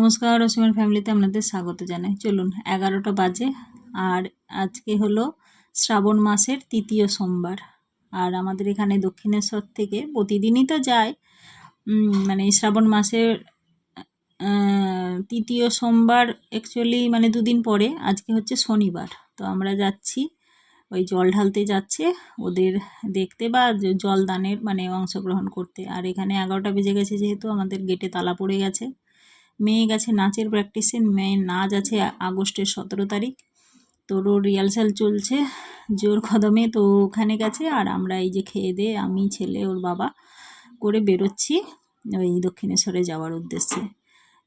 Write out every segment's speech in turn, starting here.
নমস্কার, অসীমের ফ্যামিলিতে আপনাদের স্বাগত জানাই। চলুন, 11টা বাজে আর আজকে হলো শ্রাবণ মাসের তৃতীয় সোমবার। আর আমাদের এখানে দক্ষিণেশ্বর থেকে প্রতিদিনই তো যায়, মানে শ্রাবণ মাসের তৃতীয় সোমবার অ্যাকচুয়ালি মানে দুদিন পরে, আজকে হচ্ছে শনিবার। তো আমরা যাচ্ছি, ওই জল ঢালতে যাচ্ছে ওদের দেখতে বা জল দানের মানে অংশগ্রহণ করতে। আর এখানে 11টা বেজে গেছে, যেহেতু আমাদের গেটে তালা পড়ে গেছে। মেয়ে গেছে নাচের প্র্যাকটিসে, মেয়ের নাচ আছে আগস্টের 17 তারিখ। তোর রিহার্সাল চলছে জোর কদমে, তো ওখানে গেছে। আর আমরা এই যে খেয়ে দিয়ে আমি, ছেলে, ওর বাবা করে বেরোচ্ছি ওই দক্ষিণেশ্বরে যাওয়ার উদ্দেশ্যে।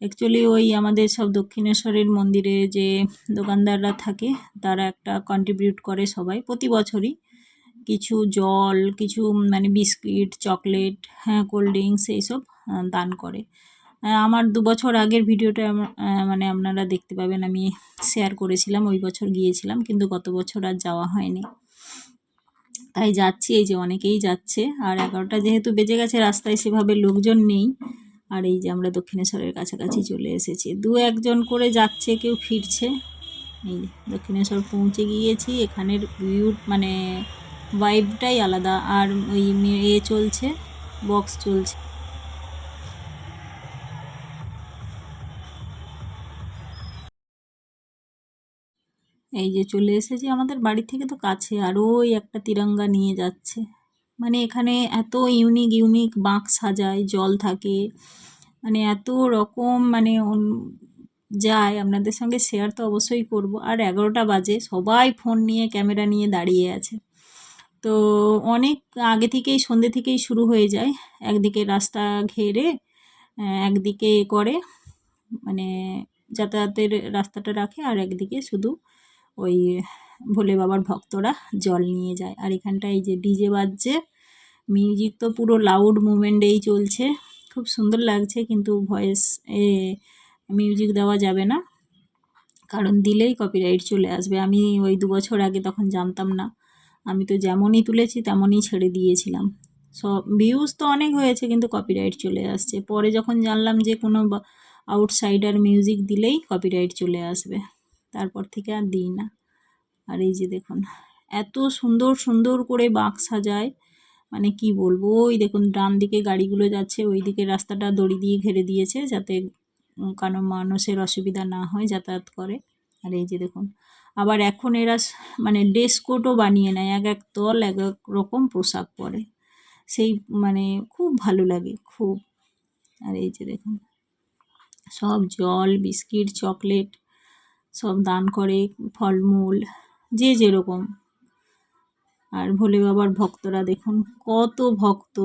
অ্যাকচুয়ালি ওই আমাদের সব দক্ষিণেশ্বরের মন্দিরে যে দোকানদাররা থাকে তারা একটা কন্ট্রিবিউট করে সবাই প্রতি বছরই, কিছু জল, কিছু মানে বিস্কিট, চকলেট, হ্যাঁ কোল্ড ড্রিঙ্কস এইসব দান করে। আমার 2 বছর আগের ভিডিওটা মানে আপনারা দেখতে পাবেন, আমি শেয়ার করেছিলাম, ওই বছর গিয়েছিলাম, কিন্তু গত বছর আর যাওয়া হয়নি। তাই যাচ্ছি, এই যে অনেকেই যাচ্ছে। আর 11টা যেহেতু বেজে গেছে, রাস্তায় সেভাবে লোকজন নেই। আর এই যে আমরা দক্ষিণেশ্বরের কাছাকাছি চলে এসেছি, 2-1 করে যাচ্ছে, কেউ ফিরছে। এই দক্ষিণেশ্বর পৌঁছে গিয়েছি। এখানের ভিউ মানে ভাইবটাই আলাদা। আর ওই চলছে, বক্স চলছে। এই যে চলে এসেছি, আমাদের বাড়ি থেকে তো কাছে। আর ওই একটা তিরঙ্গা নিয়ে যাচ্ছে, মানে এখানে এত ইউনিক ইউনিক বাঁক সাজায়, জল থাকে, মানে এত রকম মানে যায়। আপনাদের সঙ্গে শেয়ার তো অবশ্যই করব। আর 11টা বাজে, সবাই ফোন নিয়ে ক্যামেরা নিয়ে দাঁড়িয়ে আছে। তো অনেক আগে থেকেই, সন্ধ্যে থেকেই শুরু হয়ে যায়। একদিকে রাস্তা ঘেরে একদিকে করে মানে যাতায়াতের রাস্তাটা রাখে, আর একদিকে শুধু ওই ভোলে বাবার ভক্তরা জল নিয়ে যায়। আর এখানটায় এই যে ডিজে বাজছে, মিউজিক তো পুরো লাউড মুভমেন্টেই চলছে, খুব সুন্দর লাগছে। কিন্তু ভয়েস মিউজিক দেওয়া যাবে না, কারণ দিলেই কপিরাইট চলে আসবে। আমি ওই 2 বছর আগে তখন জানতাম না, আমি তো যেমনই তুলেছি তেমনই ছেড়ে দিয়েছিলাম। সব ভিউজ তো অনেক হয়েছে, কিন্তু কপিরাইট চলে আসছে। পরে যখন জানলাম যে কোনো আউটসাইডার মিউজিক দিলেই কপিরাইট চলে আসবে, তারপর থেকে আর দিই না। আর এই যে দেখুন, এত সুন্দর সুন্দর করে বাঁক সাজায়, মানে কি বলবো। ওই দেখুন ডান দিকে গাড়িগুলো যাচ্ছে, ওই দিকে রাস্তাটা দড়ি দিয়ে ঘিরে দিয়েছে যাতে কোনো মানুষের অসুবিধা না হয় যাতায়াত করে। আর এই যে দেখুন, আবার এখন এরা মানে ড্রেস কোডও বানিয়ে নেয়, এক এক দল এক এক রকম পোশাক পরে, সেই মানে খুব ভালো লাগে খুব। আর এই যে দেখুন, সব জল, বিস্কিট, চকলেট সব দান করে, ফলমূল যে যেরকম। আর ভোলে বাবার ভক্তরা দেখুন, কত ভক্ত,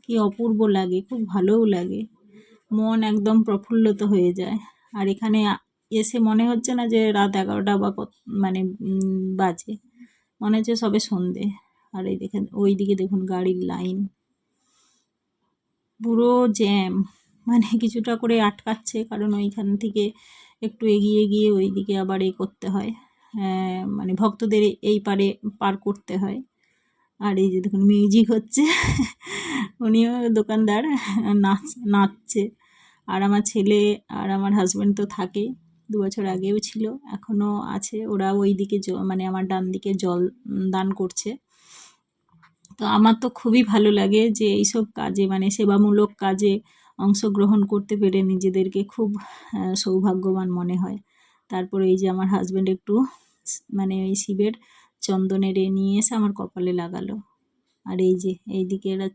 কি অপূর্ব লাগে, খুব ভালোও লাগে, মন একদম প্রফুল্লিত হয়ে যায়। আর এখানে এসে মনে হচ্ছে না যে রাত 11টা বা মানে বাজে, মনে হচ্ছে সবে সন্ধে। আর এই দেখেন ওই দিকে দেখুন গাড়ির লাইন, পুরো জ্যাম, মানে কিছুটা করে আটকাচ্ছে, কারণ ওইখান থেকে একটু এগিয়ে গিয়ে ওই দিকে আবার করতে হয়, মানে ভক্তদের এই পারে পার করতে হয়। আর এই যে দেখুন মিউজিক হচ্ছে, উনিও দোকানদার, নাচছে। আর আমার ছেলে আর আমার হাজব্যান্ড তো থাকেই, 2 বছর আগেও ছিল, এখনও আছে। ওরা ওই দিকে মানে আমার ডান দিকে জল দান করছে। তো আমার তো খুবই ভালো লাগে যে এইসব কাজে, মানে সেবামূলক কাজে অংশগ্রহণ করতে পেরে নিজেদেরকে খুব সৌভাগ্যবান মনে হয়। তারপরে এই যে আমার হাজব্যান্ড একটু মানে ওই শিবের চন্দনের নিয়ে এসে আমার কপালে লাগালো। আর এই যে এইদিকে এরা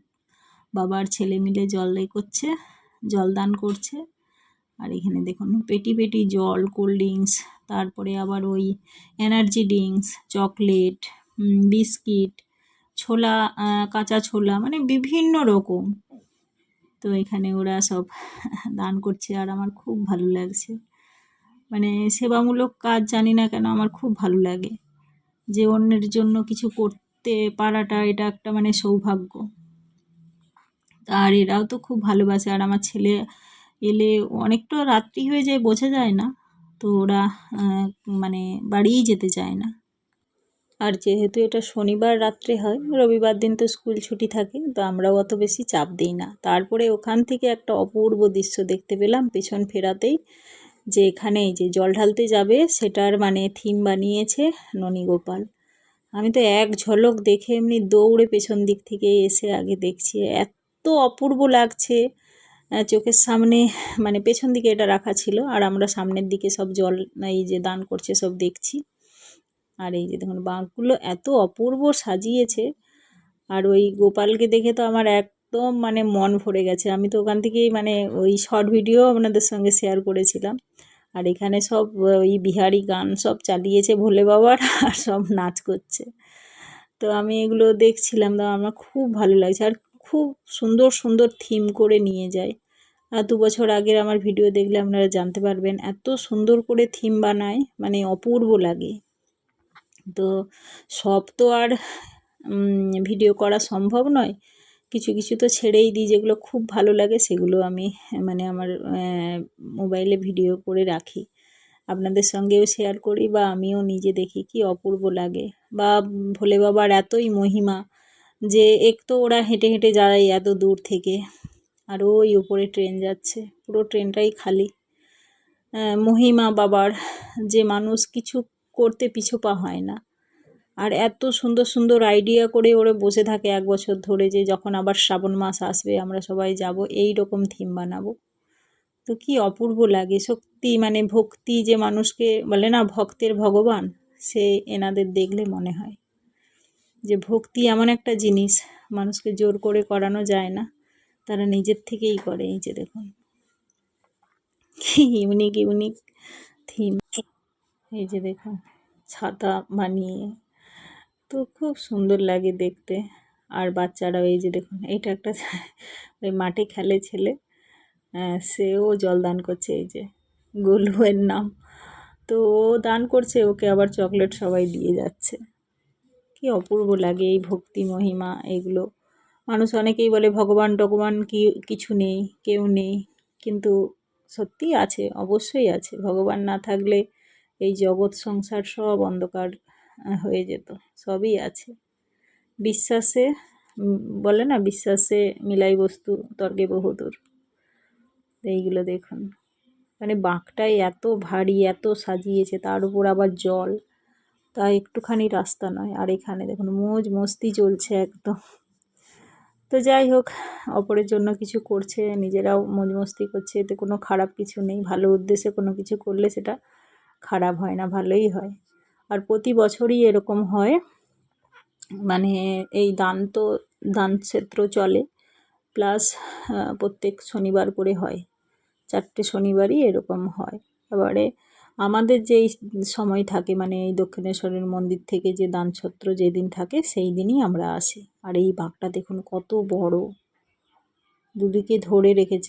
বাবার ছেলে মিলে জল করছে, জল দান করছে। আর এখানে দেখুন পেটি পেটি জল, কোল্ড ড্রিঙ্কস, তারপরে আবার ওই এনার্জি ড্রিঙ্কস, চকলেট, বিস্কিট, ছোলা, কাঁচা ছোলা, মানে বিভিন্ন রকম। তো এখানে ওরা সব দান করছে, আর আমার খুব ভালো লাগছে। মানে সেবামূলক কাজ জানি না কেন আমার খুব ভালো লাগে, যে অন্যের জন্য কিছু করতে পারাটা, এটা একটা মানে সৌভাগ্য। আর এরাও তো খুব ভালোবাসে। আর আমার ছেলে এলে অনেকটা রাত্রি হয়ে যায়, বোঝা যায় না, তো ওরা মানে বাড়িই যেতে চায় না। আর যেহেতু এটা শনিবার রাত্রে হয়, রবিবার দিন তো স্কুল ছুটি থাকে, তো আমরাও অত বেশি চাপ দিই না। তারপরে ওখান থেকে একটা অপূর্ব দৃশ্য দেখতে পেলাম পেছন ফেরাতেই, যে এখানে এই যে জল ঢালতে যাবে সেটার মানে থিম বানিয়েছে ননীগোপাল। আমি তো এক ঝলক দেখে এমনি দৌড়ে পেছন দিক থেকে এসে আগে দেখছি, এত অপূর্ব লাগছে চোখের সামনে। মানে পেছন দিকে এটা রাখা ছিল, আর আমরা সামনের দিকে সব জল এই যে দান করছে সব দেখছি। আর এই যে দেখুন বাঁকগুলো এত অপূর্ব সাজিয়েছে, আর ওই গোপালকে দেখে তো আমার একদম মানে মন ভরে গেছে। আমি তো ওখান থেকেই মানে ওই শর্ট ভিডিও আপনাদের সঙ্গে শেয়ার করেছিলাম। আর এখানে সব ওই বিহারি গান সব চালিয়েছে ভোলে বাবার, আর সব নাচ করছে। তো আমি এগুলো দেখছিলাম, তো আমার খুব ভালো লাগছে। আর খুব সুন্দর সুন্দর থিম করে নিয়ে যায়। আর 2 বছর আগের আমার ভিডিও দেখলে আপনারা জানতে পারবেন, এত সুন্দর করে থিম বানায়, মানে অপূর্ব লাগে। তো সব তো আর ভিডিও করা সম্ভব নয়, কিছু কিছু তো ছেড়েই দিই, যেগুলো খুব ভালো লাগে সেগুলো আমি মানে আমার মোবাইলে ভিডিও করে রাখি, আপনাদের সঙ্গেও শেয়ার করি, বা আমিও নিজে দেখি কি অপূর্ব লাগে। বা ভোলে বাবার এতই মহিমা যে এক তো ওরা হেঁটে হেঁটে যায় এত দূর থেকে, আর ওই উপরে ট্রেন যাচ্ছে, পুরো ট্রেনটাই খালি। মহিমা বাবার যে মানুষ কিছু করতে পিছু পা হয় না। আর এত সুন্দর সুন্দর আইডিয়া করে ওরা বসে থাকে 1 বছর ধরে, যে যখন আবার শ্রাবণ মাস আসবে আমরা সবাই যাব, এই রকম থিম বানাবো। তো কি অপূর্ব লাগে সত্যি, মানে ভক্তি যে মানুষকে বলে না ভক্তের ভগবান, সে এনাদের দেখলে মনে হয় যে ভক্তি এমন একটা জিনিস মানুষকে জোর করে করানো যায় না, তারা নিজের থেকেই করে। এই যে দেখুন কি ইউনিক ইউনিক থিম, এই যে দেখুন ছাতা বানিয়ে, তো খুব সুন্দর লাগে দেখতে। আর বাচ্চারাও এই যে দেখুন, এইটা একটা ওই মাঠে খেলে ছেলে, সেও জল দান করছে, এই যে গোলু এর নাম। তো ও দান করছে, ওকে আবার চকলেট সবাই দিয়ে যাচ্ছে। কি অপূর্ব লাগে এই ভক্তি মহিমা এগুলো। মানুষ অনেকেই বলে ভগবান টগবান কি কিছু নেই, কেউ নেই, কিন্তু সত্যিই আছে, অবশ্যই আছে। ভগবান না থাকলে এই জগৎ সংসার সব অন্ধকার হয়ে যেত। সবই আছে, বিশ্বাসে বলে না, বিশ্বাসে মিলাই বস্তু তর্কে বহুদূর। এইগুলো দেখুন, মানে বাঁকটাই এত ভারী, এত সাজিয়েছে, তার উপর আবার জল, তা একটুখানি রাস্তা নয়। আর এখানে দেখুন মৌজ মস্তি চলছে একদম। তো যাই হোক, অপরের জন্য কিছু করছে, নিজেরাও মৌজ মস্তি করছে, এতে কোনো খারাপ কিছু নেই। ভালো উদ্দেশ্যে কোনো কিছু করলে সেটা খারাপ হয় না, ভালোই হয়। আর প্রতি বছরই এরকম হয়, মানে এই দান ক্ষেত্র চলে, প্লাস প্রত্যেক শনিবার করে হয়, 4টে শনিবারই এরকম হয়। এবারে আমাদের যেই সময় থাকে, মানে এই দক্ষিণেশ্বরের মন্দির থেকে যে দানছত্র যেদিন থাকে সেই দিনই আমরা আসি। আর এই বাঁকটা দেখুন কত বড়, দুদিকে ধরে রেখেছে।